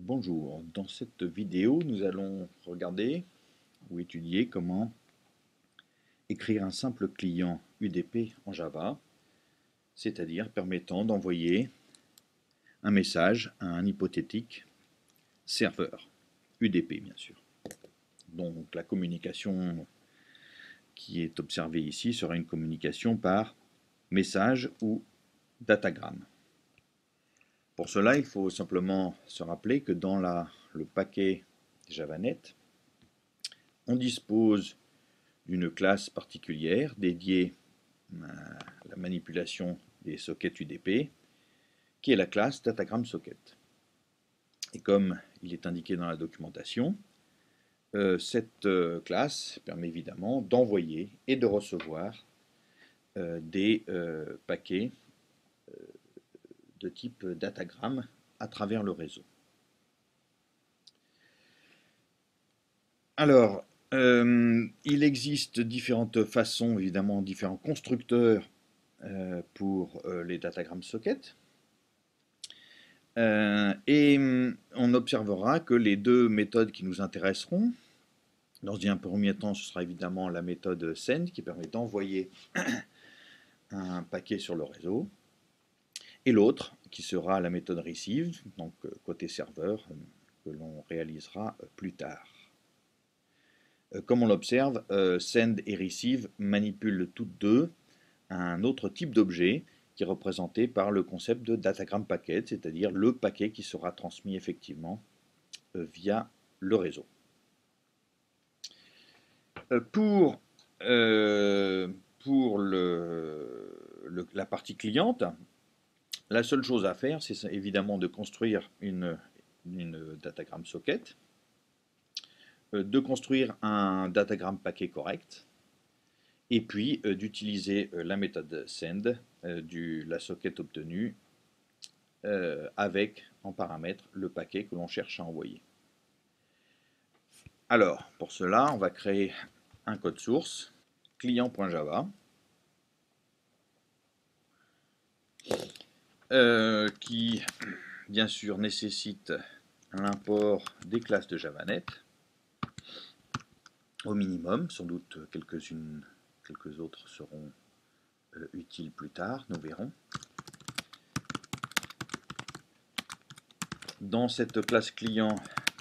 Bonjour, dans cette vidéo nous allons regarder ou étudier comment écrire un simple client UDP en Java, c'est-à-dire permettant d'envoyer un message à un hypothétique serveur, UDP bien sûr. Donc la communication qui est observée ici sera une communication par message ou datagramme. Pour cela, il faut simplement se rappeler que dans le paquet JavaNet, on dispose d'une classe particulière dédiée à la manipulation des sockets UDP, qui est la classe DatagramSocket. Et comme il est indiqué dans la documentation, cette classe permet évidemment d'envoyer et de recevoir des paquets de type datagramme à travers le réseau. Alors, il existe différentes façons, évidemment, différents constructeurs pour les datagram sockets. Et on observera que les deux méthodes qui nous intéresseront, dans un premier temps, ce sera évidemment la méthode send qui permet d'envoyer un paquet sur le réseau, et l'autre qui sera la méthode receive, donc côté serveur, que l'on réalisera plus tard. Comme on l'observe, send et receive manipulent toutes deux un autre type d'objet qui est représenté par le concept de datagram packet, c'est-à-dire le paquet qui sera transmis effectivement via le réseau. Pour la partie cliente, la seule chose à faire, c'est évidemment de construire une datagram socket, de construire un datagram paquet correct, et puis d'utiliser la méthode send la socket obtenue avec en paramètre le paquet que l'on cherche à envoyer. Alors, pour cela, on va créer un code source, client.java, qui, bien sûr, nécessite l'import des classes de JavaNet, au minimum, sans doute quelques autres seront utiles plus tard, nous verrons. Dans cette classe client,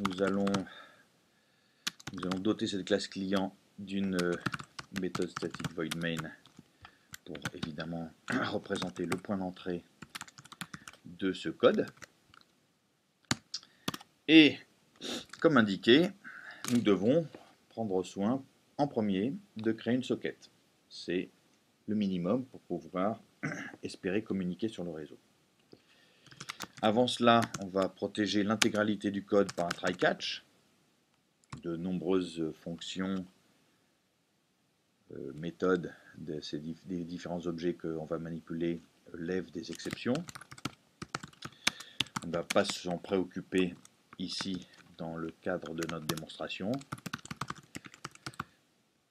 nous allons doter cette classe client d'une méthode statique void main pour évidemment représenter le point d'entrée de ce code. Et comme indiqué, nous devons prendre soin en premier de créer une socket. C'est le minimum pour pouvoir espérer communiquer sur le réseau. Avant cela, on va protéger l'intégralité du code par un try-catch. De nombreuses fonctions, méthodes des différents objets qu'on va manipuler lèvent des exceptions. On ne va pas s'en préoccuper ici dans le cadre de notre démonstration,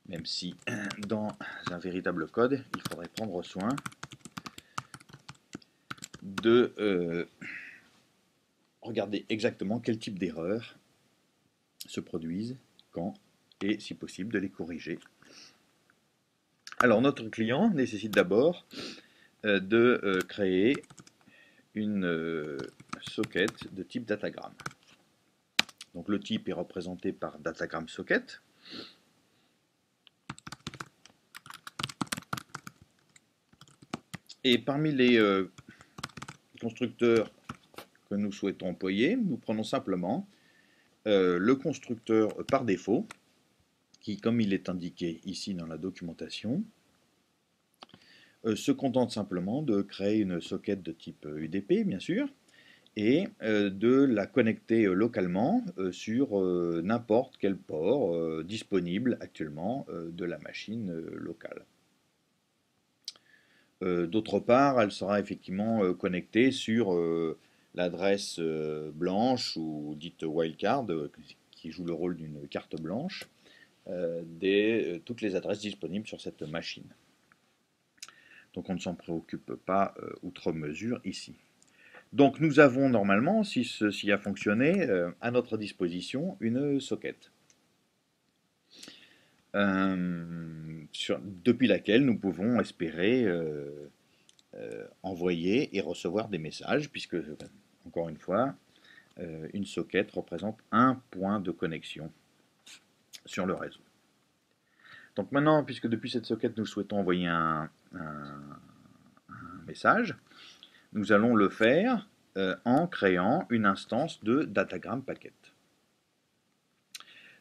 même si dans un véritable code, il faudrait prendre soin de regarder exactement quel type d'erreurs se produisent, quand, et si possible de les corriger. Alors notre client nécessite d'abord de créer une socket de type datagram. Donc le type est représenté par datagram socket. Et parmi les constructeurs que nous souhaitons employer, nous prenons simplement le constructeur par défaut, qui, comme il est indiqué ici dans la documentation, se contente simplement de créer une socket de type UDP, bien sûr, et de la connecter localement sur n'importe quel port disponible actuellement de la machine locale. D'autre part, elle sera effectivement connectée sur l'adresse blanche ou dite wildcard, qui joue le rôle d'une carte blanche, toutes les adresses disponibles sur cette machine. Donc on ne s'en préoccupe pas outre mesure ici. Donc nous avons normalement, si ceci a fonctionné, à notre disposition une socket. Depuis laquelle nous pouvons espérer envoyer et recevoir des messages, puisque, encore une fois, une socket représente un point de connexion sur le réseau. Donc maintenant, puisque depuis cette socket nous souhaitons envoyer un message, nous allons le faire en créant une instance de datagram packet.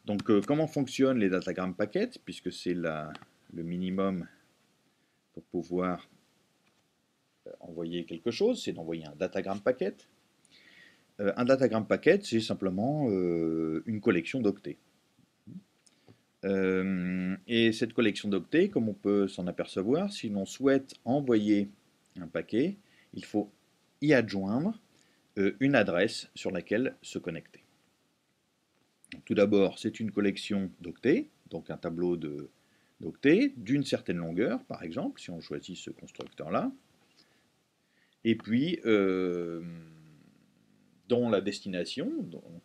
Donc comment fonctionnent les datagram packets, puisque c'est le minimum pour pouvoir envoyer quelque chose, c'est d'envoyer un datagram packet. Un datagram packet, c'est simplement une collection d'octets. Et cette collection d'octets, comme on peut s'en apercevoir, si l'on souhaite envoyer un paquet, il faut y adjoindre une adresse sur laquelle se connecter. Tout d'abord, c'est une collection d'octets, donc un tableau d'octets d'une certaine longueur, par exemple, si on choisit ce constructeur-là. Et puis, dont la destination, donc,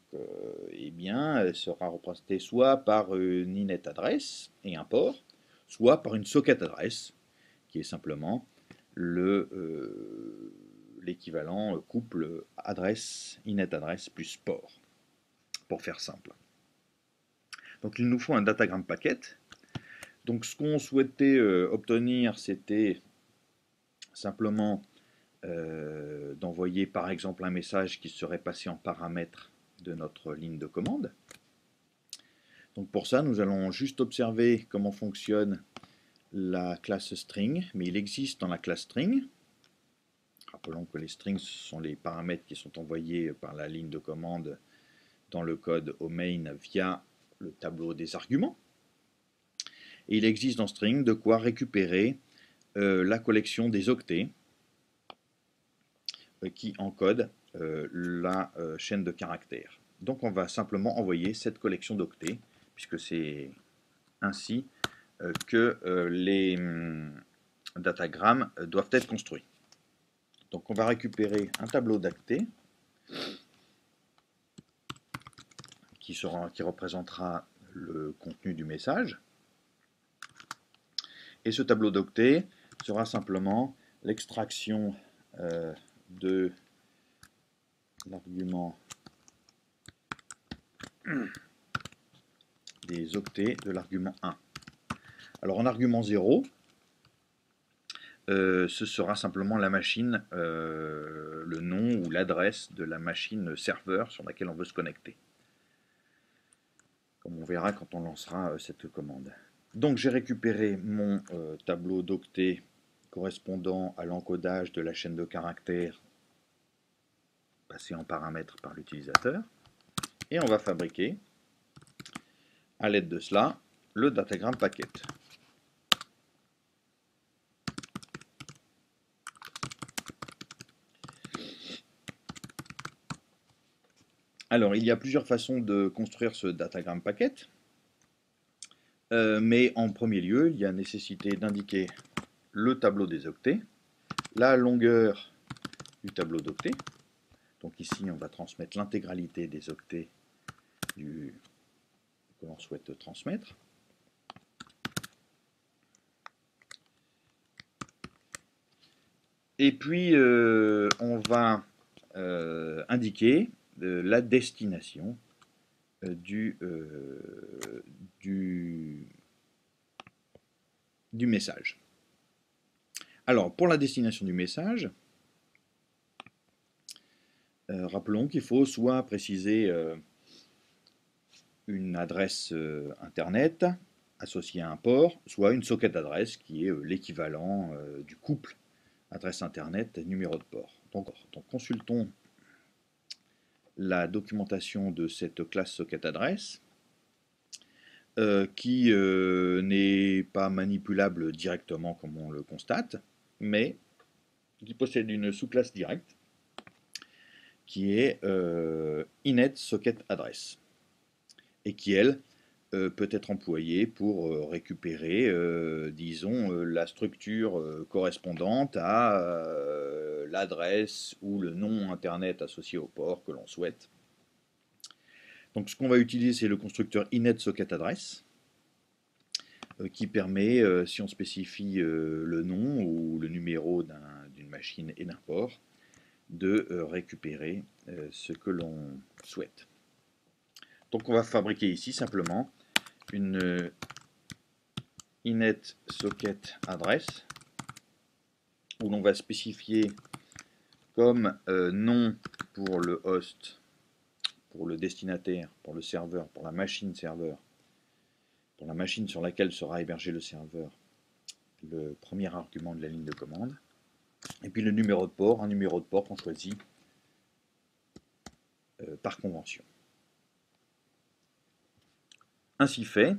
eh bien, elle sera représentée soit par une inet adresse et un port, soit par une socket adresse, qui est simplement l'équivalent couple adresse, inet adresse plus port, pour faire simple. Donc il nous faut un datagram packet. Donc ce qu'on souhaitait obtenir, c'était simplement d'envoyer par exemple un message qui serait passé en paramètre de notre ligne de commande. Donc pour ça, nous allons juste observer comment fonctionne la classe string, mais il existe dans la classe string. Rappelons que les strings sont les paramètres qui sont envoyés par la ligne de commande dans le code au main via le tableau des arguments. Et il existe dans string de quoi récupérer la collection des octets qui encode la chaîne de caractères. Donc on va simplement envoyer cette collection d'octets, puisque c'est ainsi que les datagrammes doivent être construits. Donc on va récupérer un tableau d'octets qui représentera le contenu du message. Et ce tableau d'octets sera simplement l'extraction de l'argument des octets de l'argument 1. Alors en argument 0, ce sera simplement la machine, le nom ou l'adresse de la machine serveur sur laquelle on veut se connecter. Comme on verra quand on lancera cette commande. Donc j'ai récupéré mon tableau d'octets correspondant à l'encodage de la chaîne de caractères passé en paramètres par l'utilisateur. Et on va fabriquer, à l'aide de cela, le datagram packet. Alors, il y a plusieurs façons de construire ce datagram packet. Mais en premier lieu, il y a nécessité d'indiquer le tableau des octets, la longueur du tableau d'octets. Donc ici, on va transmettre l'intégralité des octets que l'on souhaite transmettre. Et puis, on va indiquer la destination du message. Alors, pour la destination du message, rappelons qu'il faut soit préciser une adresse Internet associée à un port, soit une socket adresse qui est l'équivalent du couple adresse Internet numéro de port. Donc consultons la documentation de cette classe socket adresse qui n'est pas manipulable directement comme on le constate, mais qui possède une sous-classe directe qui est init socket address et qui, elle, peut être employé pour récupérer, disons, la structure correspondante à l'adresse ou le nom Internet associé au port que l'on souhaite. Donc ce qu'on va utiliser, c'est le constructeur inetSocketAddress qui permet, si on spécifie le nom ou le numéro d'une machine et d'un port, de récupérer ce que l'on souhaite. Donc on va fabriquer ici simplement une inetSocketAddress où l'on va spécifier comme nom pour le host, pour le destinataire, pour le serveur, pour la machine serveur, pour la machine sur laquelle sera hébergé le serveur, le premier argument de la ligne de commande, et puis le numéro de port, un numéro de port qu'on choisit par convention. Ainsi fait,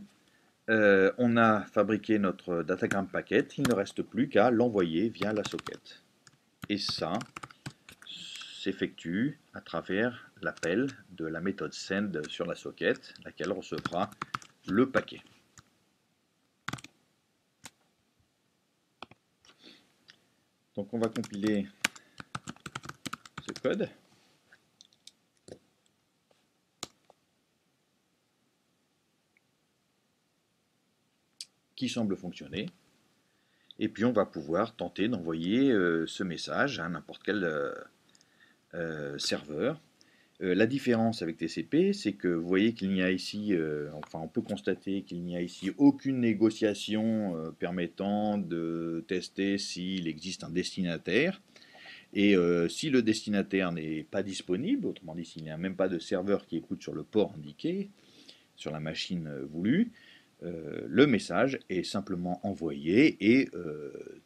on a fabriqué notre datagram packet, il ne reste plus qu'à l'envoyer via la socket. Et ça s'effectue à travers l'appel de la méthode send sur la socket, laquelle recevra le paquet. Donc on va compiler ce code. Qui semble fonctionner. Et puis on va pouvoir tenter d'envoyer ce message à n'importe quel serveur. La différence avec TCP, c'est que vous voyez qu'il n'y a ici, enfin on peut constater qu'il n'y a ici aucune négociation permettant de tester s'il existe un destinataire. Et si le destinataire n'est pas disponible, autrement dit s'il n'y a même pas de serveur qui écoute sur le port indiqué, sur la machine voulue, le message est simplement envoyé et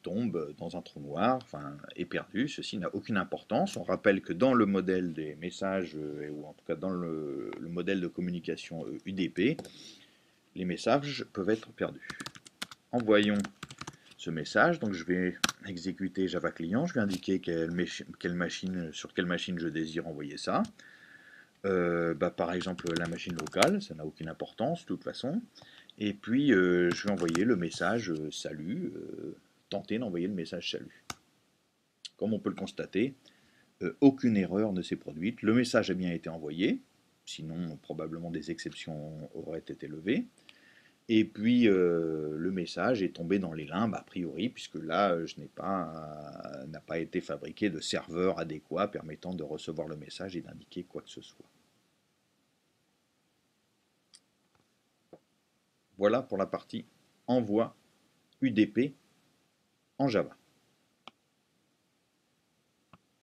tombe dans un trou noir, enfin est perdu. Ceci n'a aucune importance. On rappelle que dans le modèle des messages, ou en tout cas dans le modèle de communication UDP, les messages peuvent être perdus. Envoyons ce message. Donc je vais exécuter Java Client. Je vais indiquer sur quelle machine je désire envoyer ça. Par exemple la machine locale, ça n'a aucune importance de toute façon. Et puis je vais envoyer le message salut, tenter d'envoyer le message salut. Comme on peut le constater, aucune erreur ne s'est produite. Le message a bien été envoyé, sinon probablement des exceptions auraient été levées. Et puis le message est tombé dans les limbes a priori, puisque là n'a pas été fabriqué de serveur adéquat permettant de recevoir le message et d'indiquer quoi que ce soit. Voilà pour la partie envoi UDP en Java.